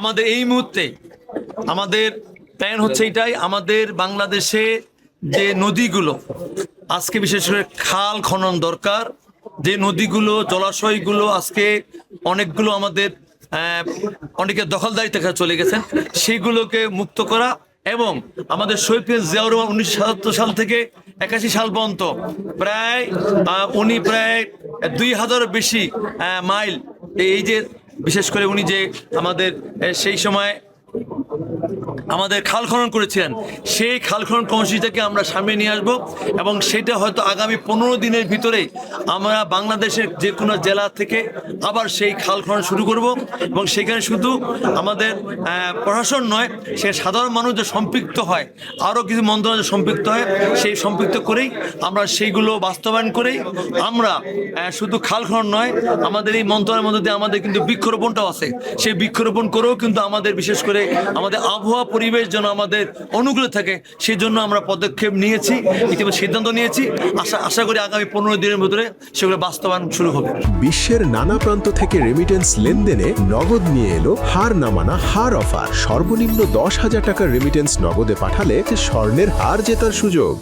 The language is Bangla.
আমাদের এই মুহূর্তে আমাদের প্ল্যান হচ্ছে এটাই, আমাদের বাংলাদেশে যে নদীগুলো আজকে বিশেষ করে খাল খনন দরকার, যে নদীগুলো জলাশয়গুলো আজকে অনেকগুলো আমাদের অনেকে দখলদারিতে চলে গেছেন, সেইগুলোকে মুক্ত করা এবং আমাদের শহীদ জিয়াউর রহমান 1977 সাল থেকে 81 সাল পর্যন্ত প্রায় উনি প্রায় 2000 বেশি মাইল এই যে বিশেষ করে উনি যে আমাদের সেই সময় আমাদের খাল খনন করেছিলেন, সেই খাল খনন কর্মসূচিটাকে আমরা সামনে নিয়ে আসবো এবং সেটা হয়তো আগামী 15 দিনের ভিতরে আমরা বাংলাদেশের যে কোনো জেলা থেকে আবার সেই খাল খনন শুরু করব এবং সেখানে শুধু আমাদের প্রশাসন নয়, সে সাধারণ মানুষ যে সম্পৃক্ত হয়, আরও কিছু মন্ত্রণালয় সম্পৃক্ত হয়, সেই সম্পৃক্ত করেই আমরা সেইগুলো বাস্তবায়ন করেই আমরা শুধু খাল খনন নয়, আমাদের এই মন্ত্রণালয়ের মধ্যে দিয়ে আমাদের কিন্তু বৃক্ষরোপণটাও আছে, সেই বৃক্ষরোপণ করেও কিন্তু আমাদের বিশেষ করে আমাদের আবহাওয়া পরিবেশ যেন আমাদের অনুকূলে থাকে সেই জন্য আমরা পদক্ষেপ নিয়েছি, ইতিমধ্যে সিদ্ধান্ত নিয়েছি। আশা করি আগামী 15 দিনের ভিতরে সেগুলো বাস্তবায়ন শুরু হবে। বিশ্বের নানা প্রান্ত থেকে রেমিটেন্স লেনদেনে নগদ নিয়ে এলো হার না মানা হার অফার। সর্বনিম্ন 10,000 টাকার রেমিটেন্স নগদে পাঠালে স্বর্ণের হার জেতার সুযোগ।